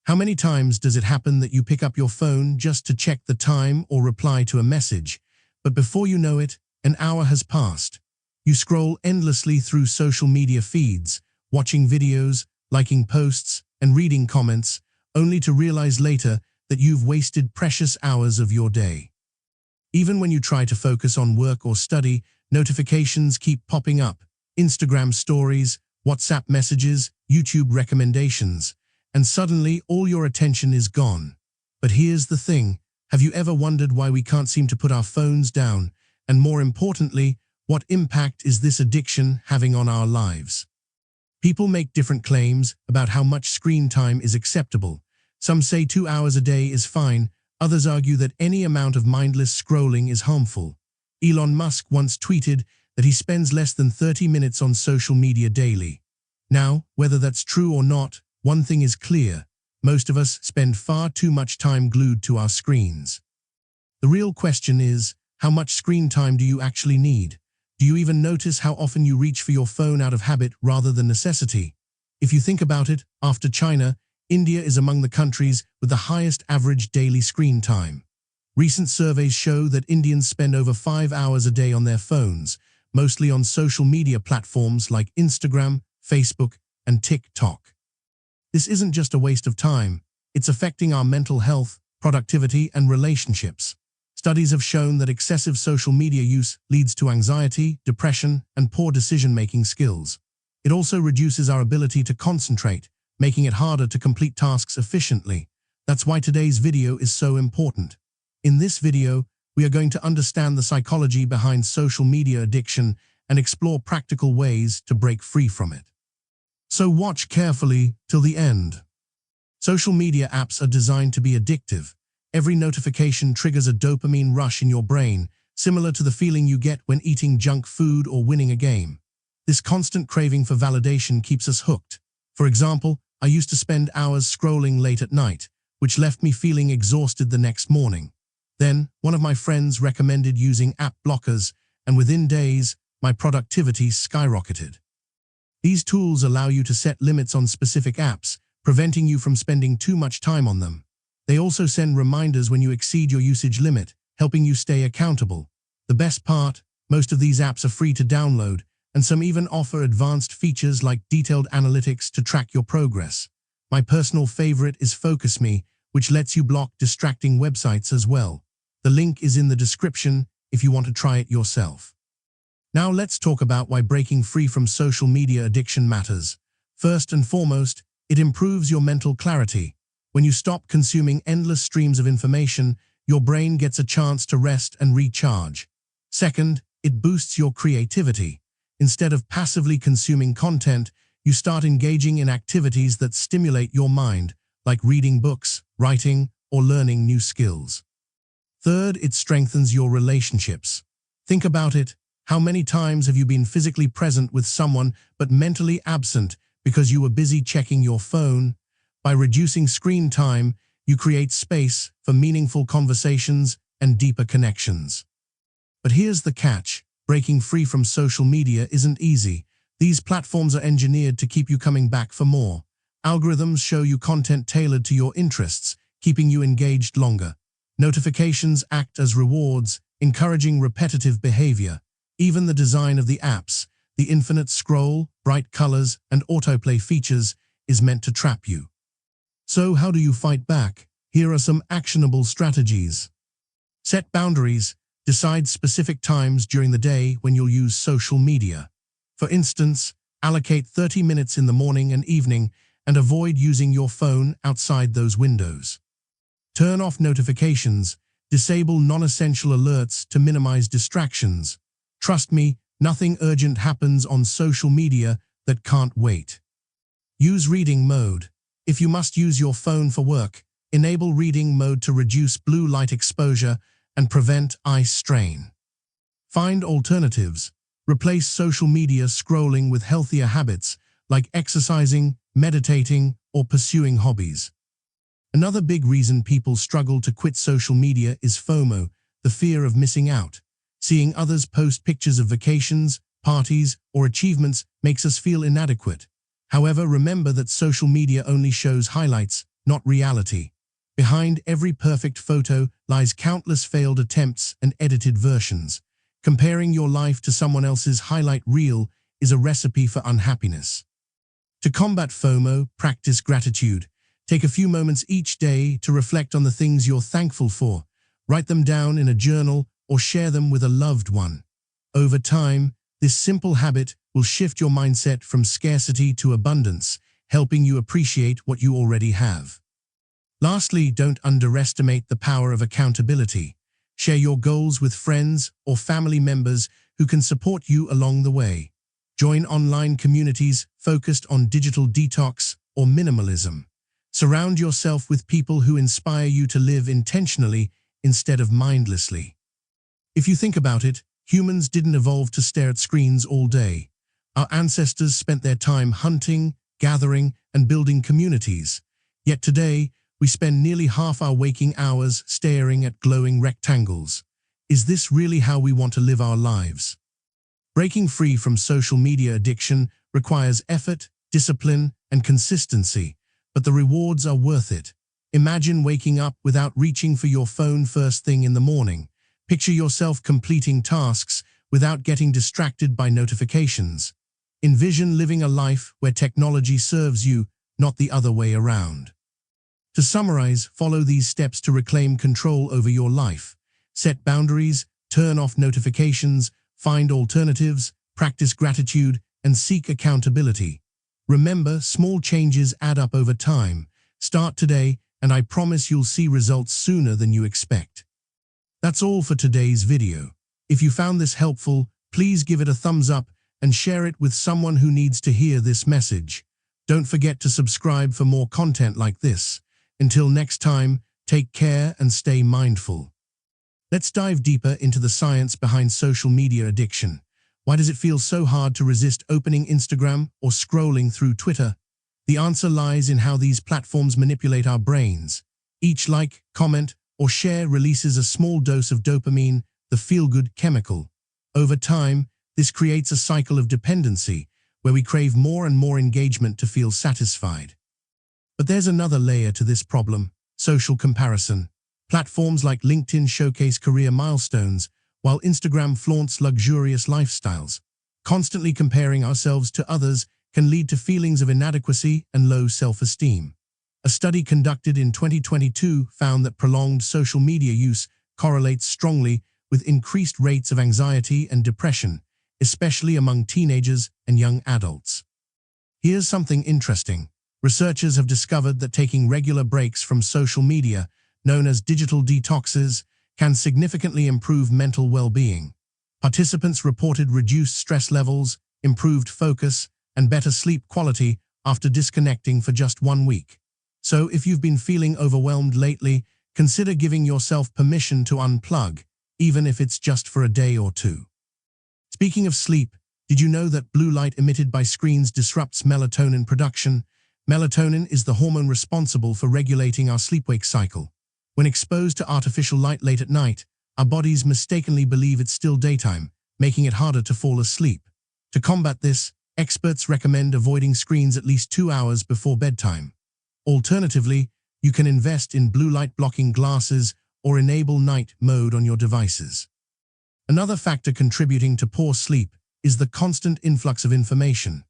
How many times does it happen that you pick up your phone just to check the time or reply to a message, but before you know it, an hour has passed? You scroll endlessly through social media feeds, watching videos, liking posts, and reading comments, only to realize later that you've wasted precious hours of your day. Even when you try to focus on work or study, notifications keep popping up: Instagram stories, WhatsApp messages, YouTube recommendations, and suddenly all your attention is gone. But here's the thing: have you ever wondered why we can't seem to put our phones down? And more importantly, what impact is this addiction having on our lives? People make different claims about how much screen time is acceptable. Some say 2 hours a day is fine. Others argue that any amount of mindless scrolling is harmful. Elon Musk once tweeted that he spends less than 30 minutes on social media daily. Now, whether that's true or not, one thing is clear: most of us spend far too much time glued to our screens. The real question is, how much screen time do you actually need? Do you even notice how often you reach for your phone out of habit rather than necessity? If you think about it, after China, India is among the countries with the highest average daily screen time. Recent surveys show that Indians spend over 5 hours a day on their phones, mostly on social media platforms like Instagram, Facebook, and TikTok. This isn't just a waste of time, it's affecting our mental health, productivity, and relationships. Studies have shown that excessive social media use leads to anxiety, depression, and poor decision-making skills. It also reduces our ability to concentrate, making it harder to complete tasks efficiently. That's why today's video is so important. In this video, we are going to understand the psychology behind social media addiction and explore practical ways to break free from it. So watch carefully till the end. Social media apps are designed to be addictive. Every notification triggers a dopamine rush in your brain, similar to the feeling you get when eating junk food or winning a game. This constant craving for validation keeps us hooked. For example, I used to spend hours scrolling late at night, which left me feeling exhausted the next morning. Then, one of my friends recommended using app blockers, and within days, my productivity skyrocketed. These tools allow you to set limits on specific apps, preventing you from spending too much time on them. They also send reminders when you exceed your usage limit, helping you stay accountable. The best part: most of these apps are free to download, and some even offer advanced features like detailed analytics to track your progress. My personal favorite is FocusMe, which lets you block distracting websites as well. The link is in the description if you want to try it yourself. Now let's talk about why breaking free from social media addiction matters. First and foremost, it improves your mental clarity. When you stop consuming endless streams of information, your brain gets a chance to rest and recharge. Second, it boosts your creativity. Instead of passively consuming content, you start engaging in activities that stimulate your mind, like reading books, writing, or learning new skills. Third, it strengthens your relationships. Think about it. How many times have you been physically present with someone but mentally absent because you were busy checking your phone? By reducing screen time, you create space for meaningful conversations and deeper connections. But here's the catch: breaking free from social media isn't easy. These platforms are engineered to keep you coming back for more. Algorithms show you content tailored to your interests, keeping you engaged longer. Notifications act as rewards, encouraging repetitive behavior. Even the design of the apps, the infinite scroll, bright colors, and autoplay features, is meant to trap you. So how do you fight back? Here are some actionable strategies. Set boundaries. Decide specific times during the day when you'll use social media. For instance, allocate 30 minutes in the morning and evening and avoid using your phone outside those windows. Turn off notifications. Disable non-essential alerts to minimize distractions. Trust me, nothing urgent happens on social media that can't wait. Use reading mode. If you must use your phone for work, enable reading mode to reduce blue light exposure and prevent eye strain. Find alternatives. Replace social media scrolling with healthier habits like exercising, meditating, or pursuing hobbies. Another big reason people struggle to quit social media is FOMO, the fear of missing out. Seeing others post pictures of vacations, parties, or achievements makes us feel inadequate. However, remember that social media only shows highlights, not reality. Behind every perfect photo lies countless failed attempts and edited versions. Comparing your life to someone else's highlight reel is a recipe for unhappiness. To combat FOMO, practice gratitude. Take a few moments each day to reflect on the things you're thankful for. Write them down in a journal or share them with a loved one. Over time, this simple habit will shift your mindset from scarcity to abundance, helping you appreciate what you already have. Lastly, don't underestimate the power of accountability. Share your goals with friends or family members who can support you along the way. Join online communities focused on digital detox or minimalism. Surround yourself with people who inspire you to live intentionally instead of mindlessly. If you think about it, humans didn't evolve to stare at screens all day. Our ancestors spent their time hunting, gathering, and building communities. Yet today, we spend nearly half our waking hours staring at glowing rectangles. Is this really how we want to live our lives? Breaking free from social media addiction requires effort, discipline, and consistency, but the rewards are worth it. Imagine waking up without reaching for your phone first thing in the morning. Picture yourself completing tasks without getting distracted by notifications. Envision living a life where technology serves you, not the other way around. To summarize, follow these steps to reclaim control over your life. Set boundaries, turn off notifications, find alternatives, practice gratitude, and seek accountability. Remember, small changes add up over time. Start today, and I promise you'll see results sooner than you expect. That's all for today's video. If you found this helpful, please give it a thumbs up and share it with someone who needs to hear this message. Don't forget to subscribe for more content like this. Until next time, take care and stay mindful. Let's dive deeper into the science behind social media addiction. Why does it feel so hard to resist opening Instagram or scrolling through Twitter? The answer lies in how these platforms manipulate our brains. Each like, comment, or share releases a small dose of dopamine, the feel-good chemical. Over time, this creates a cycle of dependency, where we crave more and more engagement to feel satisfied. But there's another layer to this problem: social comparison. Platforms like LinkedIn showcase career milestones, while Instagram flaunts luxurious lifestyles. Constantly comparing ourselves to others can lead to feelings of inadequacy and low self-esteem. A study conducted in 2022 found that prolonged social media use correlates strongly with increased rates of anxiety and depression, especially among teenagers and young adults. Here's something interesting. Researchers have discovered that taking regular breaks from social media, known as digital detoxes, can significantly improve mental well-being. Participants reported reduced stress levels, improved focus, and better sleep quality after disconnecting for just 1 week. So if you've been feeling overwhelmed lately, consider giving yourself permission to unplug, even if it's just for a day or two. Speaking of sleep, did you know that blue light emitted by screens disrupts melatonin production? Melatonin is the hormone responsible for regulating our sleep-wake cycle. When exposed to artificial light late at night, our bodies mistakenly believe it's still daytime, making it harder to fall asleep. To combat this, experts recommend avoiding screens at least 2 hours before bedtime. Alternatively, you can invest in blue light blocking glasses or enable night mode on your devices. Another factor contributing to poor sleep is the constant influx of information.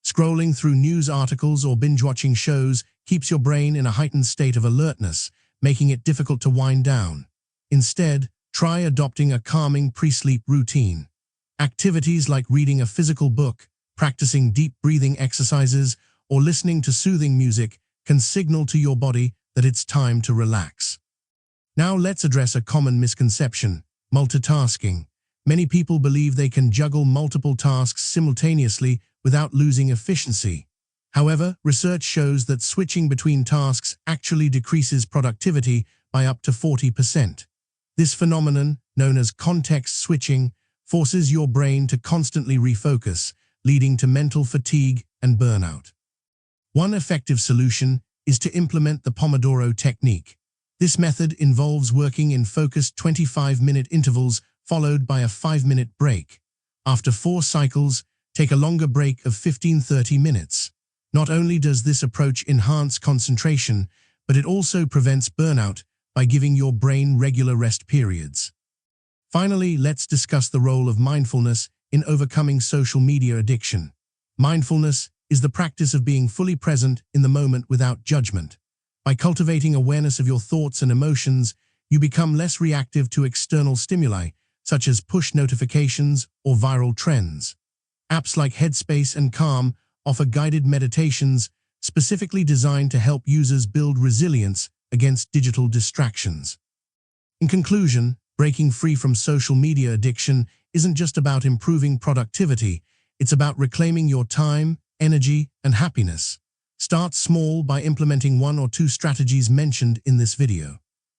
Scrolling through news articles or binge-watching shows keeps your brain in a heightened state of alertness, making it difficult to wind down. Instead, try adopting a calming pre-sleep routine. Activities like reading a physical book, practicing deep breathing exercises, or listening to soothing music can signal to your body that it's time to relax. Now let's address a common misconception: multitasking. Many people believe they can juggle multiple tasks simultaneously without losing efficiency. However, research shows that switching between tasks actually decreases productivity by up to 40%. This phenomenon, known as context switching, forces your brain to constantly refocus, leading to mental fatigue and burnout. One effective solution is to implement the Pomodoro technique. This method involves working in focused 25-minute intervals followed by a 5-minute break. After 4 cycles, take a longer break of 15–30 minutes. Not only does this approach enhance concentration, but it also prevents burnout by giving your brain regular rest periods. Finally, let's discuss the role of mindfulness in overcoming social media addiction. Mindfulness is the practice of being fully present in the moment without judgment. By cultivating awareness of your thoughts and emotions, you become less reactive to external stimuli, such as push notifications or viral trends. Apps like Headspace and Calm offer guided meditations specifically designed to help users build resilience against digital distractions. In conclusion, breaking free from social media addiction isn't just about improving productivity, it's about reclaiming your time, energy, and happiness. Start small by implementing 1 or 2 strategies mentioned in this video.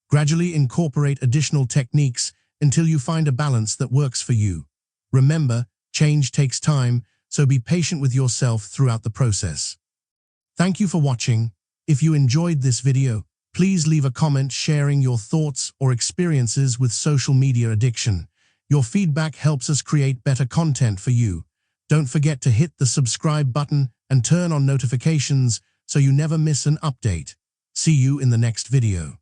Gradually incorporate additional techniques until you find a balance that works for you. Remember, change takes time, so be patient with yourself throughout the process. Thank you for watching. If you enjoyed this video, please leave a comment sharing your thoughts or experiences with social media addiction. Your feedback helps us create better content for you. Don't forget to hit the subscribe button and turn on notifications so you never miss an update. See you in the next video.